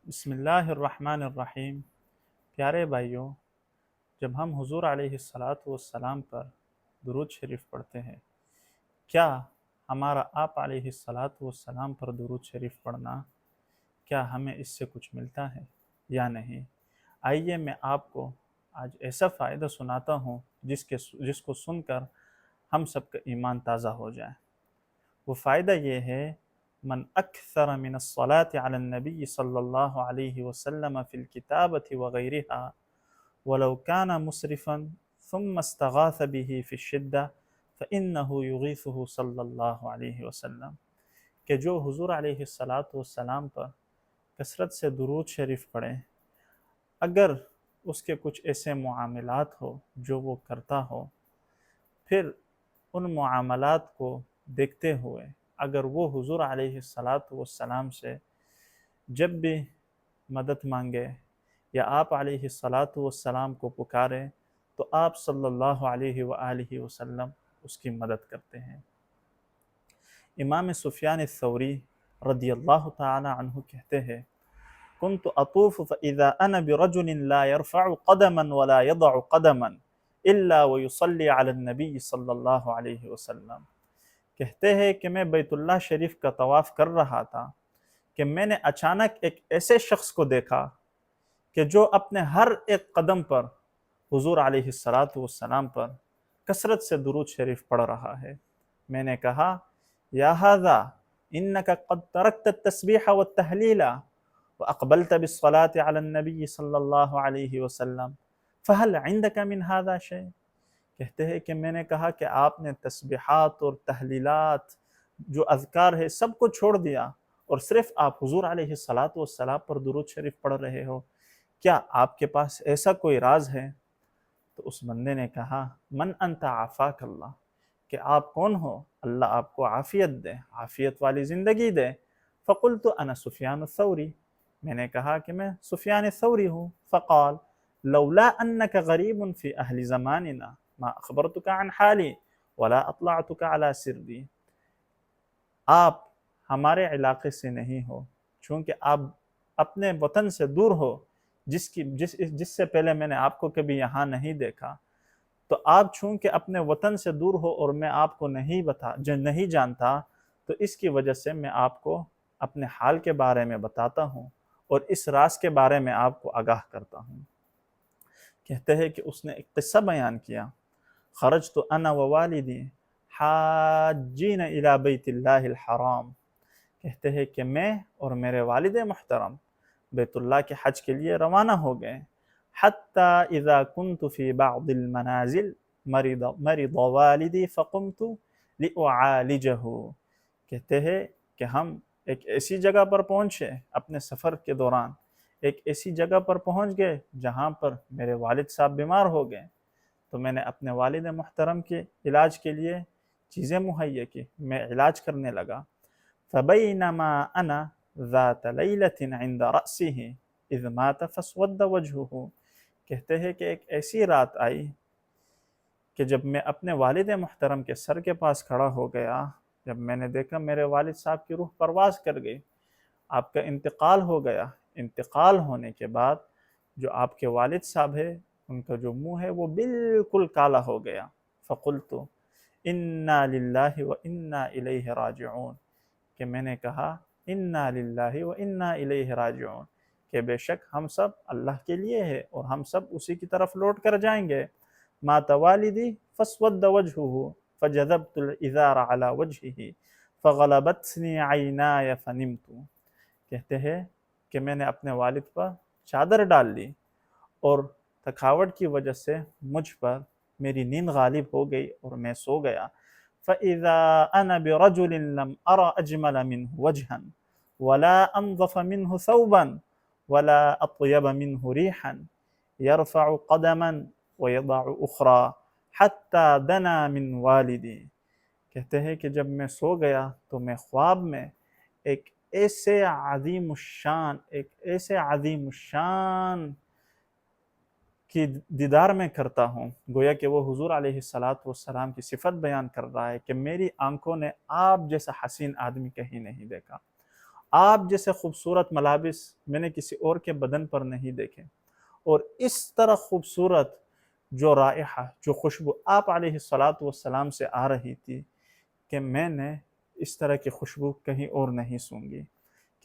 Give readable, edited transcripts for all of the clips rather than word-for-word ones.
بسم اللہ الرحمن الرحیم۔ پیارے بھائیوں، جب ہم حضور علیہ الصلاۃ والسلام پر درود شریف پڑھتے ہیں، کیا ہمارا آپ علیہ الصلاۃ والسلام پر درود شریف پڑھنا، کیا ہمیں اس سے کچھ ملتا ہے یا نہیں؟ آئیے میں آپ کو آج ایسا فائدہ سناتا ہوں جس کو سن کر ہم سب کا ایمان تازہ ہو جائے۔ وہ فائدہ یہ ہے، من اکثر من الصلاة علی النبی صلی اللہ علیہ وسلم فی الکتابۃ وغیرها ولو كان مسرفا ثم استغاث به في الشدہ فإنه يغیثه صلی اللہ علیہ وسلم، کہ جو حضور علیہ السلام پر کثرت سے درود شریف پڑھے، اگر اس کے کچھ ایسے معاملات ہو جو وہ کرتا ہو، پھر ان معاملات کو دیکھتے ہوئے اگر وہ حضور علیہ السلام سے جب بھی مدد مانگے یا آپ علیہ السلام کو پکارے تو آپ صلی اللہ علیہ وآلہ وسلم اس کی مدد کرتے ہیں۔ امام سفیان الثوری رضی اللہ تعالی عنہ کہتے ہیں، كنت اطوف فاذا انا برجل لا يرفع قدما ولا يضع قدما الا ويصلي على النبي صلی اللہ علیہ وسلم۔ کہتے ہیں کہ میں بیت اللہ شریف کا طواف کر رہا تھا کہ میں نے اچانک ایک ایسے شخص کو دیکھا کہ جو اپنے ہر ایک قدم پر حضور علیہ السلام پر کثرت سے درود شریف پڑھ رہا ہے۔ میں نے کہا، یا ھذا انک قد ترکت التسبیح والتہلیل واقبلت بالصلاة علی النبی صلی اللہ علیہ وسلم فہل عندک من ھذا شیء۔ کہتے ہیں کہ میں نے کہا کہ آپ نے تسبیحات اور تحلیلات، جو اذکار ہے، سب کو چھوڑ دیا اور صرف آپ حضور علیہ السلام پر درود شریف پڑھ رہے ہو، کیا آپ کے پاس ایسا کوئی راز ہے؟ تو اس بندے نے کہا، من انت عافاک اللہ، کہ آپ کون ہو؟ اللہ آپ کو عافیت دے، عافیت والی زندگی دے۔ فقلت انا سفیان الثوری، میں نے کہا کہ میں سفیان الثوری ہوں۔ فقال لولا انک غریب فی اہل زماننا ما اخبرتک عن حالی ولا اطلعتک علی سری۔ آپ ہمارے علاقے سے نہیں ہو، چونکہ آپ اپنے وطن سے دور ہو، جس سے پہلے میں نے آپ کو کبھی یہاں نہیں دیکھا، تو آپ چونکہ اپنے وطن سے دور ہو اور میں آپ کو نہیں جانتا، تو اس کی وجہ سے میں آپ کو اپنے حال کے بارے میں بتاتا ہوں اور اس راز کے بارے میں آپ کو آگاہ کرتا ہوں۔ کہتے ہیں کہ اس نے ایک قصہ بیان کیا، خرجت انا ووالدی حاجین الی بیت اللہ الحرام۔ کہتے ہیں کہ میں اور میرے والد محترم بیت اللہ کے حج کے لیے روانہ ہو گئے، حتی اذا كنت فی بعض المنازل مرض والدی فقمت لأعالجہ۔ کہتے ہیں کہ ہم ایک ایسی جگہ پر پہنچے، اپنے سفر کے دوران ایک ایسی جگہ پر پہنچ گئے جہاں پر میرے والد صاحب بیمار ہو گئے، تو میں نے اپنے والد محترم کے علاج کے لیے چیزیں مہیا کی، میں علاج کرنے لگا۔ فبینما انا ذات لیلۃ عند رأسہ اذ مات فاسود وجہہ۔ کہتے ہیں کہ ایک ایسی رات آئی کہ جب میں اپنے والد محترم کے سر کے پاس کھڑا ہو گیا، جب میں نے دیکھا میرے والد صاحب کی روح پرواز کر گئی، آپ کا انتقال ہو گیا۔ انتقال ہونے کے بعد جو آپ کے والد صاحب ہے، ان کا جو منہ ہے وہ بالکل کالا ہو گیا۔ فقلت انا للہ و انا الیہ راجعون، کہ میں نے کہا انا للہ و انا الیہ راجعون، کہ بے شک ہم سب اللہ کے لیے ہے اور ہم سب اسی کی طرف لوٹ کر جائیں گے۔ مات والدی فاسود وجہہ فجذبت الازار علی وجہہ فغلبتنی عینای فنمت۔ کہتے ہیں کہ میں نے اپنے والد پر چادر ڈال لی اور تھکاوٹ کی وجہ سے مجھ پر میری نیند غالب ہو گئی اور میں سو گیا۔ فَإِذَا أَنَا بِرَجُلٍ لَمْ أَرَ أَجْمَلَ مِنْهُ وَجْهًا وَلَا أَنْظَفَ مِنْهُ ثَوْبًا وَلَا أَطْيَبَ مِنْهُ رِيحًا يَرْفَعُ قَدَمًا وَيَضَعُ أُخْرَى حَتَّى دَنَا مِنْ وَالِدِي۔ کہتے ہیں کہ جب میں سو گیا تو میں خواب میں ایک ایسے عظیم الشان کی دیدار میں کرتا ہوں، گویا کہ وہ حضور علیہ السلام کی صفت بیان کر رہا ہے کہ میری آنکھوں نے آپ جیسا حسین آدمی کہیں نہیں دیکھا، آپ جیسے خوبصورت ملابس میں نے کسی اور کے بدن پر نہیں دیکھے، اور اس طرح خوبصورت جو رائحہ، جو خوشبو آپ علیہ الصلاۃ والسلام سے آ رہی تھی کہ میں نے اس طرح کی خوشبو کہیں اور نہیں سونگی۔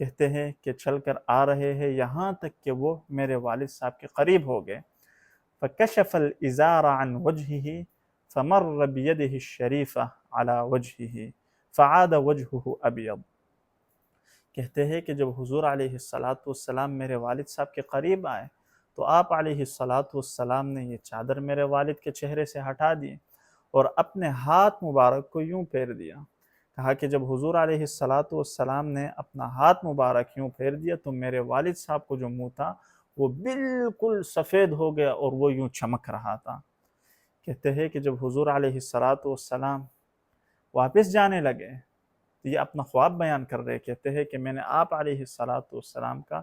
کہتے ہیں کہ چل کر آ رہے ہیں یہاں تک کہ وہ میرے والد صاحب کے قریب ہو گئے۔ فکشف الازار عن وجهه فمر بيده الشریفہ على وجهه فعاد وجهه ابیض۔ کہتے ہیں کہ جب حضور علیہ الصلاۃ والسلام میرے والد صاحب کے قریب آئے تو آپ علیہ الصلاۃ والسلام نے یہ چادر میرے والد کے چہرے سے ہٹا دی اور اپنے ہاتھ مبارک کو یوں پھیر دیا۔ کہا کہ جب حضور علیہ الصلاۃ والسلام نے اپنا ہاتھ مبارک یوں پھیر دیا تو میرے والد صاحب کو جو منہ تھا وہ بالکل سفید ہو گیا اور وہ یوں چمک رہا تھا۔ کہتے ہیں کہ جب حضور علیہ الصلاۃ والسلام واپس جانے لگے تو یہ اپنا خواب بیان کر رہے، کہتے ہیں کہ میں نے آپ علیہ الصلاۃ والسلام کا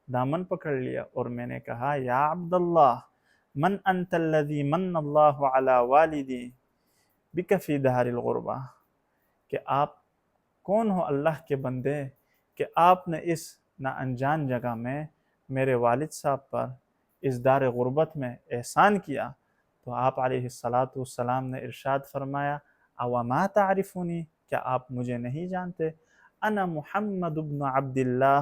دامن پکڑ لیا اور میں نے کہا یا عبداللہ من انت الذی من اللہ علی والدی بک فی دار الغربہ، کہ آپ کون ہو اللہ کے بندے کہ آپ نے اس نا انجان جگہ میں میرے والد صاحب پر اس دار غربت میں احسان کیا۔ تو آپ علیہ الصلاۃ والسلام نے ارشاد فرمایا او ما تعرفونی، کیا آپ مجھے نہیں جانتے؟ انا محمد بن عبد اللہ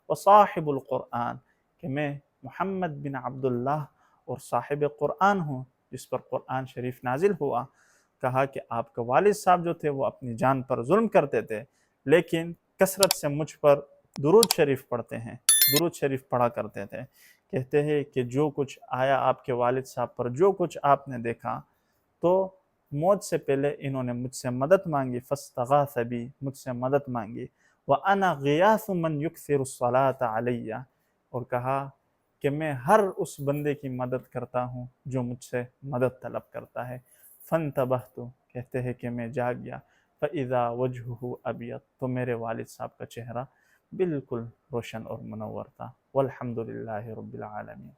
وصاحب القرآن، کہ میں محمد بن عبداللہ اور صاحب قرآن ہوں جس پر قرآن شریف نازل ہوا۔ کہا کہ آپ کے والد صاحب جو تھے وہ اپنی جان پر ظلم کرتے تھے لیکن کثرت سے مجھ پر درود شریف پڑھتے ہیں، درود شریف پڑھا کرتے تھے۔ کہتے ہیں کہ جو کچھ آیا آپ کے والد صاحب پر، جو کچھ آپ نے دیکھا، تو موت سے پہلے انہوں نے مجھ سے مدد مانگی، فاستغاث بی، مجھ سے مدد مانگی، وَأَنَا غِيَاثُ مَنْ يُكْثِرُ الصَّلَاةَ عَلَيَّ، اور کہا کہ میں ہر اس بندے کی مدد کرتا ہوں جو مجھ سے مدد طلب کرتا ہے۔ فَانْتَبَهْتُ، کہتے ہیں کہ میں جاگ گیا، فَإِذَا وَجْهُهُ أَبْيَض، تو میرے والد صاحب کا چہرہ بالکل روشن اور منور تھا۔ والحمد للہ رب العالمین۔